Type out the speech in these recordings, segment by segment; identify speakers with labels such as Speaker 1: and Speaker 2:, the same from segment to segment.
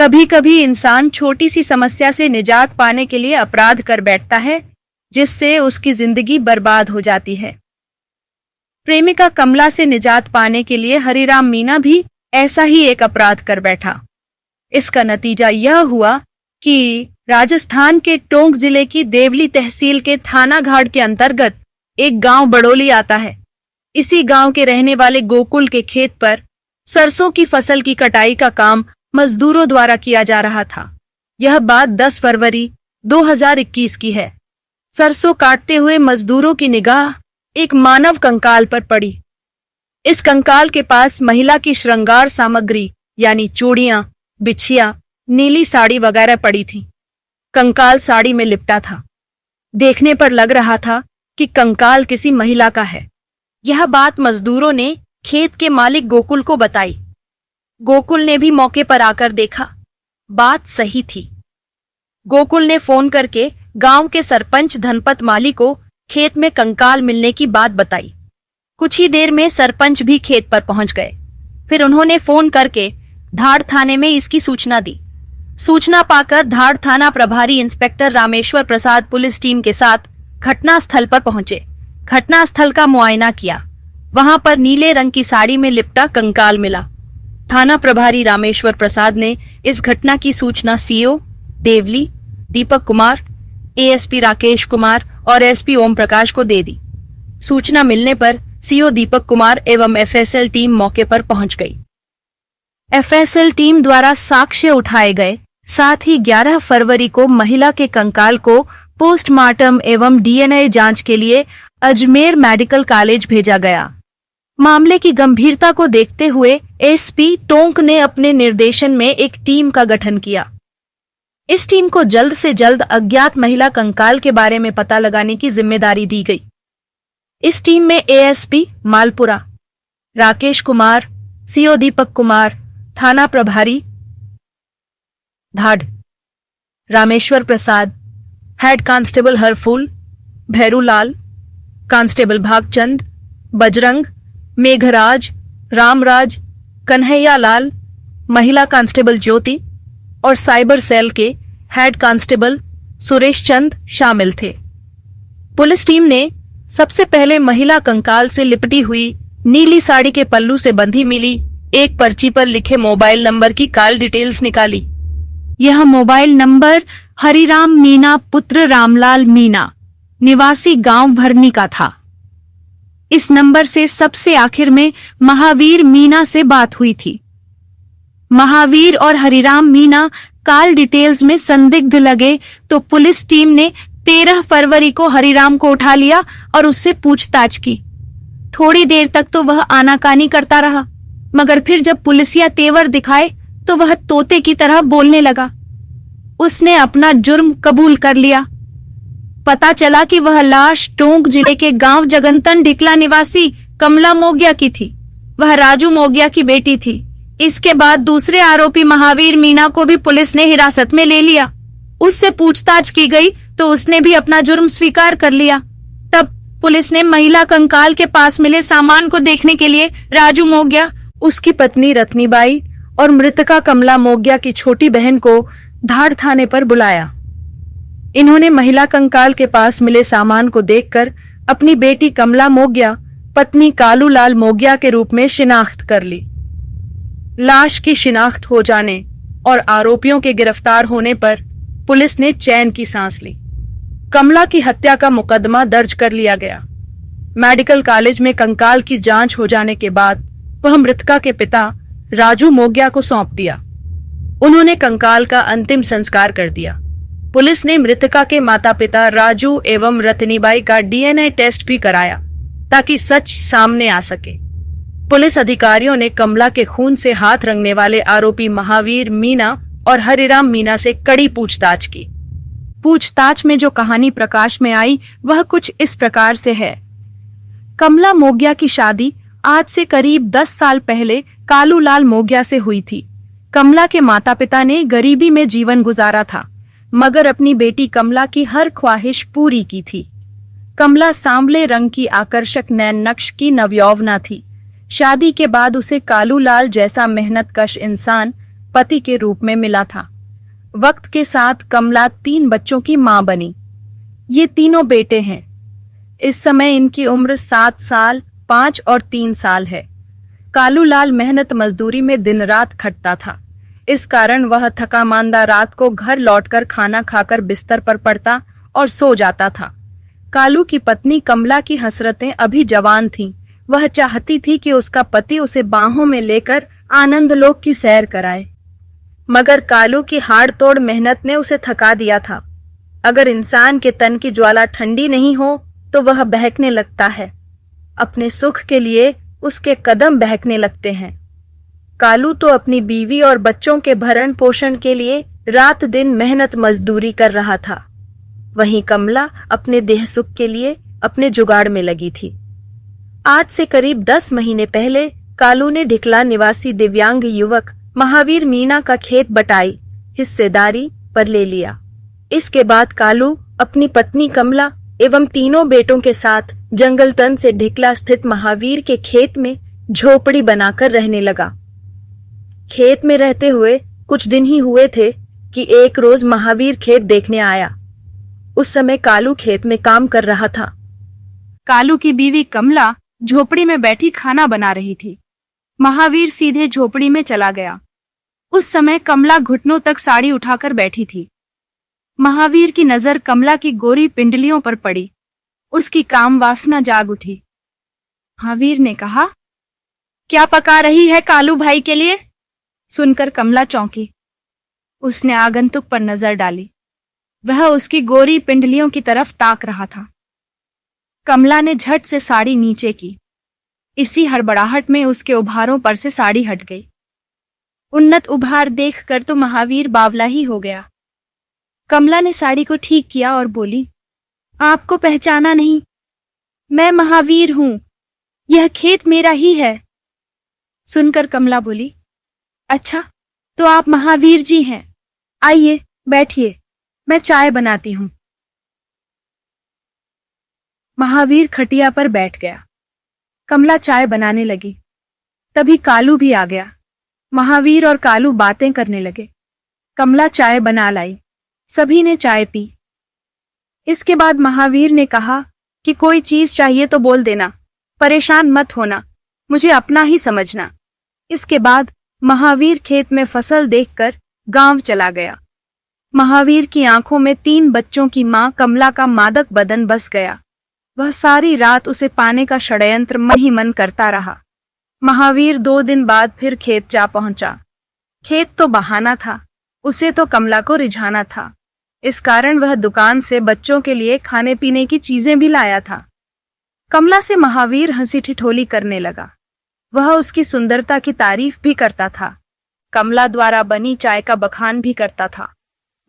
Speaker 1: कभी कभी इंसान छोटी सी समस्या से निजात पाने के लिए अपराध कर बैठता है, जिससे उसकी जिंदगी बर्बाद हो जाती है। प्रेमिका कमला से निजात पाने के लिए हरिराम मीना भी ऐसा ही एक अपराध कर बैठा। इसका नतीजा यह हुआ कि राजस्थान के टोंक जिले की देवली तहसील के थाना घाट के अंतर्गत एक गांव बड़ोली आता है। इसी गांव के रहने वाले गोकुल के खेत पर सरसों की फसल की कटाई का काम मजदूरों द्वारा किया जा रहा था। यह बात 10 फरवरी 2021 की है। सरसों काटते हुए मजदूरों की निगाह एक मानव कंकाल पर पड़ी। इस कंकाल के पास महिला की श्रृंगार सामग्री यानी चूड़ियां, बिछिया, नीली साड़ी वगैरह पड़ी थी। कंकाल साड़ी में लिपटा था। देखने पर लग रहा था कि कंकाल किसी महिला का है। यह बात मजदूरों ने खेत के मालिक गोकुल को बताई। गोकुल ने भी मौके पर आकर देखा। बात सही थी। गोकुल ने फोन करके गांव के सरपंच धनपत माली को खेत में कंकाल मिलने की बात बताई। कुछ ही देर में सरपंच भी खेत पर पहुंच गए। फिर उन्होंने फोन करके धाड़ थाने में इसकी सूचना दी। सूचना पाकर धाड़ थाना प्रभारी inspector Rameshwar Prasad police team के साथ घटना स्थल पर पहुंचे। घटना स्थल का मुआयना किया। वहां पर नीले रंग की साड़ी में लिपटा कंकाल मिला। थाना प्रभारी रामेश्वर प्रसाद ने इस घटना की सूचना सीओ देवली दीपक कुमार, एएसपी राकेश कुमार और एसपी ओम प्रकाश को दे दी। सूचना मिलने पर सीओ दीपक कुमार एवं एफएसएल टीम मौके पर पहुंच गई। एफएसएल टीम द्वारा साक्ष्य उठाए गए। साथ ही 11 फरवरी को महिला के कंकाल को पोस्टमार्टम एवं डीएनए जांच के लिए अजमेर मेडिकल कॉलेज भेजा गया। मामले की गंभीरता को देखते हुए एसपी टोंक ने अपने निर्देशन में एक टीम का गठन किया। इस टीम को जल्द से जल्द अज्ञात महिला कंकाल के बारे में पता लगाने की जिम्मेदारी दी गई। इस टीम में एएसपी मालपुरा, राकेश कुमार, सीओ दीपक कुमार, थाना प्रभारी धाड़ Rameshwar Prasad, head constable Harphool, Bhairulal, constable Bhagchand, Bajrang, Meghraj, Ramraj, Kanhaiya Lal, महिला कांस्टेबल ज्योति और साइबर सेल के हेड कांस्टेबल सुरेश चंद शामिल थे। पुलिस टीम ने सबसे पहले महिला कंकाल से लिपटी हुई नीली साड़ी के पल्लू से बंधी मिली एक पर्ची पर लिखे मोबाइल नंबर की कॉल डिटेल्स निकाली। यह मोबाइल नंबर हरिराम मीना पुत्र रामलाल मीना निवासी गांव भरनी का था। इस नंबर से सबसे आखिर में महावीर मीना से बात हुई थी। महावीर और हरिराम मीना कॉल डिटेल्स में संदिग्ध लगे तो पुलिस टीम ने 13 फरवरी को हरिराम को उठा लिया और उससे पूछताछ की। थोड़ी देर तक तो वह आनाकानी करता रहा, मगर फिर जब पुलिसिया तेवर दिखाए तो वह तोते की तरह बोलने लगा। उसने अपना जुर्म कबूल कर लिया। पता चला कि वह लाश टोंक जिले के गांव जगंतन डिकला निवासी कमला मोगिया की थी। वह राजू मोगिया की बेटी थी। इसके बाद दूसरे आरोपी महावीर मीना को भी पुलिस ने हिरासत में ले लिया। उससे पूछताछ की गई तो उसने भी अपना जुर्म स्वीकार कर लिया। तब पुलिस ने महिला कंकाल के पास मिले सामान को देखने के लिए राजू मोगिया, उसकी पत्नी रत्नीबाई और मृतका कमला मोगिया की छोटी बहन को धाड़ थाने पर बुलाया। इन्होंने महिला कंकाल के पास मिले सामान को देखकर अपनी बेटी कमला मोगिया पत्नी कालूलाल मोगिया के रूप में शिनाख्त कर ली। लाश की शिनाख्त हो जाने और आरोपियों के गिरफ्तार होने पर पुलिस ने चैन की सांस ली। कमला की हत्या का मुकदमा दर्ज कर लिया गया। मेडिकल कॉलेज में कंकाल की जांच हो जाने के बाद वह मृतका के पिता राजू मोगिया को सौंप दिया। उन्होंने कंकाल का अंतिम संस्कार कर दिया। पुलिस ने मृतका के माता पिता राजू एवं रतनीबाई का डीएनए टेस्ट भी कराया ताकि सच सामने आ सके। पुलिस अधिकारियों ने कमला के खून से हाथ रंगने वाले आरोपी महावीर मीना और हरिराम मीना से कड़ी पूछताछ की। पूछताछ में जो कहानी प्रकाश में आई वह कुछ इस प्रकार से है। कमला मोगिया की शादी आज से करीब 10 साल पहले कालूलाल मोगिया से हुई थी। कमला के माता पिता ने गरीबी में जीवन गुजारा था, मगर अपनी बेटी कमला की हर ख्वाहिश पूरी की थी। कमला सांवले रंग की आकर्षक नैन नक्श की नवयौवना थी। शादी के बाद उसे कालूलाल जैसा मेहनतकश इंसान पति के रूप में मिला था। वक्त के साथ कमला 3 बच्चों की मां बनी। ये तीनों बेटे हैं। इस समय इनकी उम्र 7 साल, 5 और 3 साल है। कालूलाल मेहनत मजदूरी में दिन रात खटता था। इस कारण वह थका मांदा रात को घर लौटकर खाना खाकर बिस्तर पर पड़ता और सो जाता था। कालू की पत्नी कमला की हसरतें अभी जवान थीं। वह चाहती थी कि उसका पति उसे बाहों में लेकर आनंद लोक की सैर कराए, मगर कालू की हाड़ तोड़ मेहनत ने उसे थका दिया था। अगर इंसान के तन की ज्वाला ठंडी नहीं हो तो वह बहकने लगता है। अपने सुख के लिए उसके कदम बहकने लगते हैं। कालू तो अपनी बीवी और बच्चों के भरण पोषण के लिए रात दिन मेहनत मजदूरी कर रहा था। वहीं कमला अपने देह सुख के लिए अपने जुगाड़ में लगी थी। आज से करीब 10 महीने पहले कालू ने ढिकला निवासी दिव्यांग युवक महावीर मीणा का खेत बटाई हिस्सेदारी पर ले लिया। इसके बाद कालू अपनी पत्नी कमला एवं तीनों बेटों के साथ जंगल तन से ढिकला स्थित महावीर के खेत में झोपड़ी बनाकर रहने लगा। खेत में रहते हुए कुछ दिन ही हुए थे कि एक रोज महावीर खेत देखने आया। उस समय कालू खेत में काम कर रहा था। कालू की बीवी कमला झोपड़ी में बैठी खाना बना रही थी। महावीर सीधे झोपड़ी में चला गया। उस समय कमला घुटनों तक साड़ी उठाकर बैठी थी। महावीर की नजर कमला की गोरी पिंडलियों पर पड़ी। उसकी काम वासना जाग उठी। महावीर ने कहा, क्या पका रही है कालू भाई के लिए? सुनकर कमला चौंकी। उसने आगंतुक पर नजर डाली। वह उसकी गोरी पिंडलियों की तरफ ताक रहा था। कमला ने झट से साड़ी नीचे की। इसी हड़बड़ाहट में उसके उभारों पर से साड़ी हट गई। उन्नत उभार देखकर तो महावीर बावला ही हो गया। कमला ने साड़ी को ठीक किया और बोली, आपको पहचाना नहीं? मैं महावीर हूं। यह खेत मेरा ही है। सुनकर कमला बोली, अच्छा, तो आप महावीर जी हैं। आइए बैठिए, मैं चाय बनाती हूं। महावीर खटिया पर बैठ गया। कमला चाय बनाने लगी। तभी कालू भी आ गया। महावीर और कालू बातें करने लगे। कमला चाय बना लाई। सभी ने चाय पी। इसके बाद महावीर ने कहा कि कोई चीज चाहिए तो बोल देना, परेशान मत होना, मुझे अपना ही समझना। इसके बाद महावीर खेत में फसल देखकर गांव चला गया। महावीर की आंखों में 3 बच्चों की मां कमला का मादक बदन बस गया। वह सारी रात उसे पाने का षड्यंत्र मन ही मन करता रहा। महावीर 2 दिन बाद फिर खेत जा पहुंचा। खेत तो बहाना था, उसे तो कमला को रिझाना था। इस कारण वह दुकान से बच्चों के लिए खाने पीने की चीजें भी लाया था। कमला से महावीर हंसी ठिठोली करने लगा। वह उसकी सुंदरता की तारीफ भी करता था। कमला द्वारा बनी चाय का बखान भी करता था।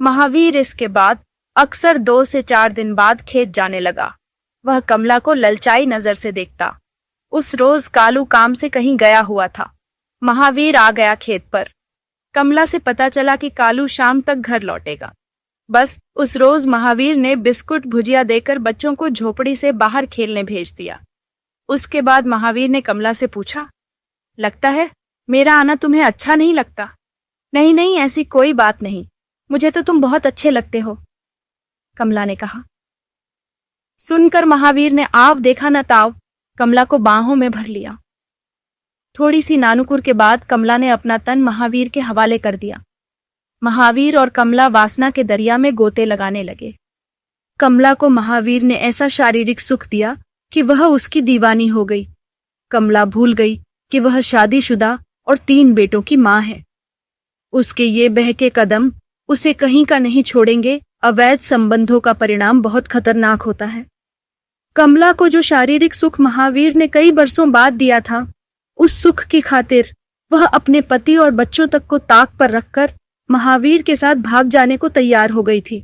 Speaker 1: महावीर इसके बाद अक्सर 2 से 4 दिन बाद खेत जाने लगा। वह कमला को ललचाई नजर से देखता। उस रोज कालू काम से कहीं गया हुआ था। महावीर आ गया खेत पर। कमला से पता चला कि कालू शाम तक घर लौटेगा। बस उस रोज महावीर ने बिस्कुट भुजिया देकर बच्चों को झोपड़ी से बाहर खेलने भेज दिया। उसके बाद महावीर ने कमला से पूछा, लगता है मेरा आना तुम्हें अच्छा नहीं लगता? नहीं नहीं, ऐसी कोई बात नहीं, मुझे तो तुम बहुत अच्छे लगते हो, कमला ने कहा। सुनकर महावीर ने आव देखा न ताव कमला को बाहों में भर लिया। थोड़ी सी नानुकुर के बाद कमला ने अपना तन महावीर के हवाले कर दिया। महावीर और कमला वासना के दरिया में गोते लगाने लगे। कमला को महावीर ने ऐसा शारीरिक सुख दिया कि वह उसकी दीवानी हो गई। कमला भूल गई कि वह शादीशुदा और 3 बेटों की मां है। उसके ये बहके कदम उसे कहीं का नहीं छोड़ेंगे। अवैध संबंधों का परिणाम बहुत खतरनाक होता है। कमला को जो शारीरिक सुख महावीर ने कई बरसों बाद दिया था, उस सुख की खातिर वह अपने पति और बच्चों तक को ताक पर रखकर महावीर के साथ भाग जाने को तैयार हो गई थी।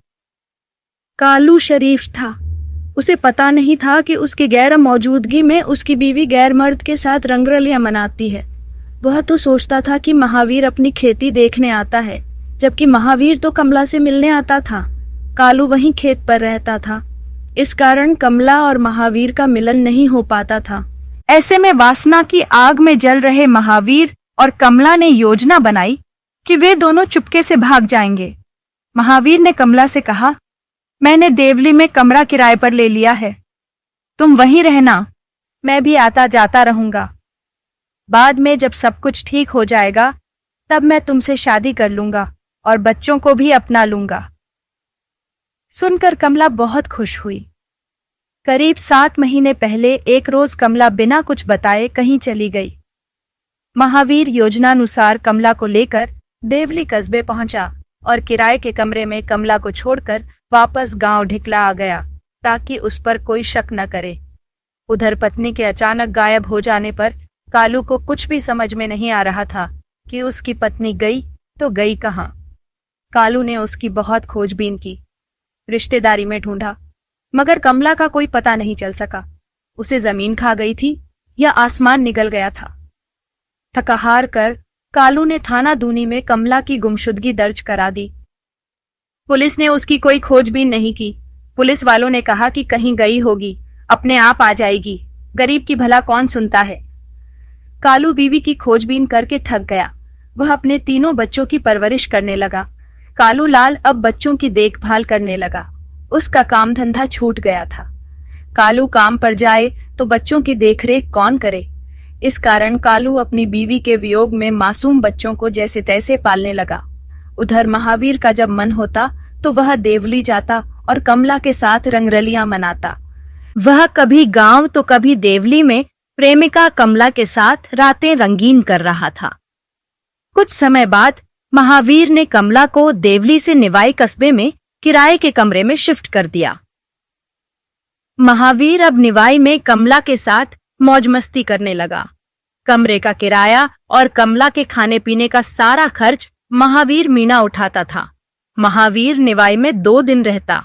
Speaker 1: कालू शरीफ था। उसे पता नहीं था कि उसकी गैर मौजूदगी में उसकी बीवी गैर मर्द के साथ रंगरलियां मनाती है। वह तो सोचता था कि महावीर अपनी खेती देखने आता है, जबकि महावीर तो कमला से मिलने आता था। कालू वहीं खेत पर रहता था। इस कारण कमला और महावीर का मिलन नहीं हो पाता था। ऐसे में वासना की आग में जल रहे महावीर और कमला ने योजना बनाई कि वे दोनों चुपके से भाग जाएंगे। महावीर ने कमला से कहा, मैंने देवली में कमरा किराए पर ले लिया है, तुम वहीं रहना, मैं भी आता जाता रहूंगा। बाद में जब सब कुछ ठीक हो जाएगा तब मैं तुमसे शादी कर लूंगा और बच्चों को भी अपना लूंगा। सुनकर कमला बहुत खुश हुई। करीब 7 महीने पहले एक रोज कमला बिना कुछ बताए कहीं चली गई। महावीर योजनानुसार कमला को लेकर देवली कस्बे पहुंचा और किराए के कमरे में कमला को छोड़कर वापस गांव ढिकला आ गया ताकि उस पर कोई शक न करे। उधर पत्नी के अचानक गायब हो जाने पर कालू को कुछ भी समझ में नहीं आ रहा था कि उसकी पत्नी गई तो गई कहां। कालू ने उसकी बहुत खोजबीन की, रिश्तेदारी में ढूंढा, मगर कमला का कोई पता नहीं चल सका। उसे जमीन खा गई थी या आसमान निगल गया था। थका हार कर कालू ने थाना दूनी में कमला की गुमशुदगी दर्ज करा दी। पुलिस ने उसकी कोई खोजबीन नहीं की। पुलिस वालों ने कहा कि कहीं गई होगी, अपने आप आ जाएगी, गरीब की भला कौन सुनता है। कालू बीवी की खोजबीन करके थक गया। वह अपने 3 बच्चों की परवरिश करने लगा। कालू लाल अब बच्चों की देखभाल करने लगा। उसका काम धंधा छूट गया था। कालू काम पर जाए तो बच्चों की देखरेख कौन करे। इस कारण कालू अपनी बीवी के वियोग में मासूम बच्चों को जैसे तैसे पालने लगा। उधर महावीर का जब मन होता तो वह देवली जाता और कमला के साथ रंगरलियां मनाता। वह कभी गांव तो कभी देवली में प्रेमिका कमला के साथ रातें रंगीन कर रहा था। कुछ समय बाद महावीर ने कमला को देवली से निवाई कस्बे में किराए के कमरे में शिफ्ट कर दिया। महावीर अब निवाई में कमला के साथ मौज मस्ती करने लगा। कमरे का किराया और कमला के खाने पीने का सारा खर्च महावीर मीना उठाता था। महावीर निवाई में 2 दिन रहता,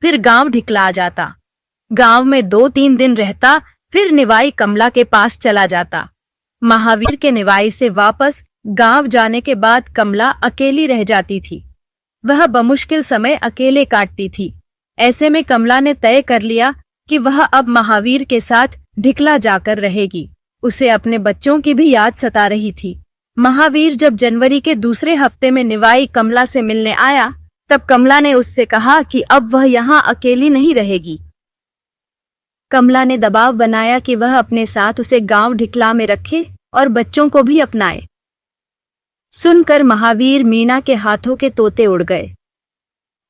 Speaker 1: फिर गांव ढिकला जाता। गांव में 2-3 दिन रहता, फिर निवाई कमला के पास चला जाता। महावीर के निवाई से वापस गांव जाने के बाद कमला अकेली रह जाती थी। वह बमुश्किल समय अकेले काटती थी। ऐसे में कमला ने तय कर लिया कि वह अब महावीर के साथ ढिकला जाकर रहेगी। उसे अपने बच्चों की भी याद सता रही थी। महावीर जब जनवरी के दूसरे हफ्ते में निवाई कमला से मिलने आया तब कमला ने उससे कहा कि अब वह यहाँ अकेली नहीं रहेगी। कमला ने दबाव बनाया कि वह अपने साथ उसे गांव ढिकला में रखे और बच्चों को भी अपनाए। सुनकर महावीर मीना के हाथों के तोते उड़ गए।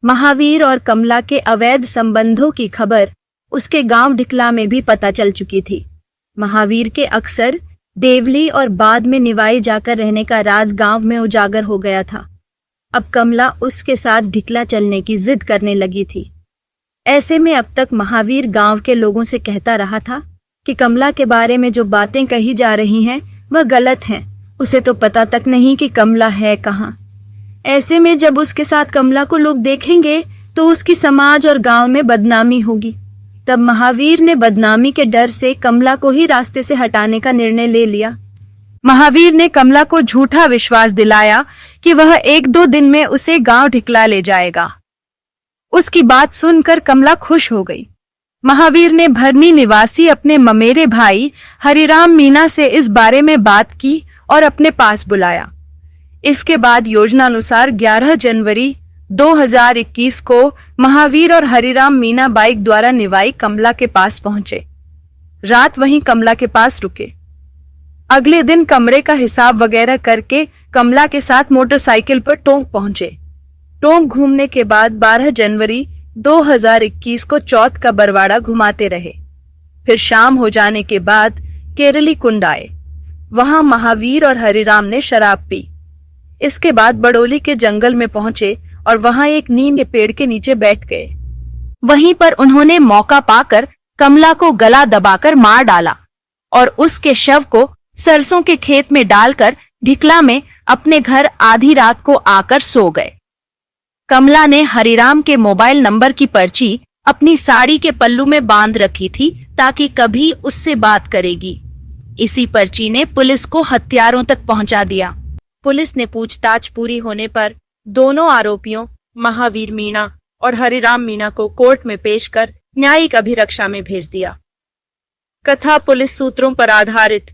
Speaker 1: महावीर और कमला के अवैध संबंधों की खबर उसके गांव ढिकला में भी पता चल चुकी थी। महावीर के अक्सर देवली और बाद में निवाई जाकर रहने का राज गांव में उजागर हो गया था। अब कमला उसके साथ ढिकला चलने की जिद करने लगी थी। ऐसे में अब तक महावीर गांव के लोगों से कहता रहा था कि कमला के बारे में जो बातें कही जा रही हैं वह गलत हैं। उसे तो पता तक नहीं कि कमला है कहाँ। ऐसे में जब उसके साथ कमला को लोग देखेंगे तो उसकी समाज और गांव में बदनामी होगी। तब महावीर ने बदनामी के डर से कमला को ही रास्ते से हटाने का निर्णय ले लिया। महावीर ने कमला को झूठा विश्वास दिलाया कि वह 1-2 दिन में उसे गांव ढिकला ले जाएगा। उसकी बात सुनकर कमला खुश हो गई। महावीर ने भरनी निवासी अपने ममेरे भाई हरिराम मीना से इस बारे में बात की और अपने पास बुलाया। इसके बाद योजनानुसार 11 जनवरी 2021 को महावीर और हरिराम मीना बाइक द्वारा निवाई कमला के पास पहुंचे। रात वहीं कमला के पास रुके। अगले दिन कमरे का हिसाब वगैरह करके कमला के साथ मोटरसाइकिल पर टोंक पहुंचे। टोंक घूमने के बाद 12 जनवरी 2021 को चौथ का बरवाड़ा घुमाते रहे। फिर शाम हो जाने के बाद केरली कुंड आए। वहां महावीर और हरिराम ने शराब पी। इसके बाद बड़ोली के जंगल में पहुंचे और वहां एक नीम के पेड़ के नीचे बैठ गए। वहीं पर उन्होंने मौका पाकर कमला को गला दबाकर मार डाला और उसके शव को सरसों के खेत में डालकर ढिकला में अपने घर आधी रात को आकर सो गए। कमला ने हरिराम के मोबाइल नंबर की पर्ची अपनी साड़ी के पल्लू में बांध रखी थी ताकि कभी उससे बात करेगी। इसी पर्ची ने पुलिस को हत्यारों तक पहुंचा दिया। पुलिस ने पूछताछ पूरी होने पर दोनों आरोपियों महावीर मीणा और हरिराम मीणा को कोर्ट में पेश कर न्यायिक अभिरक्षा में भेज दिया। कथा पुलिस सूत्रों पर आधारित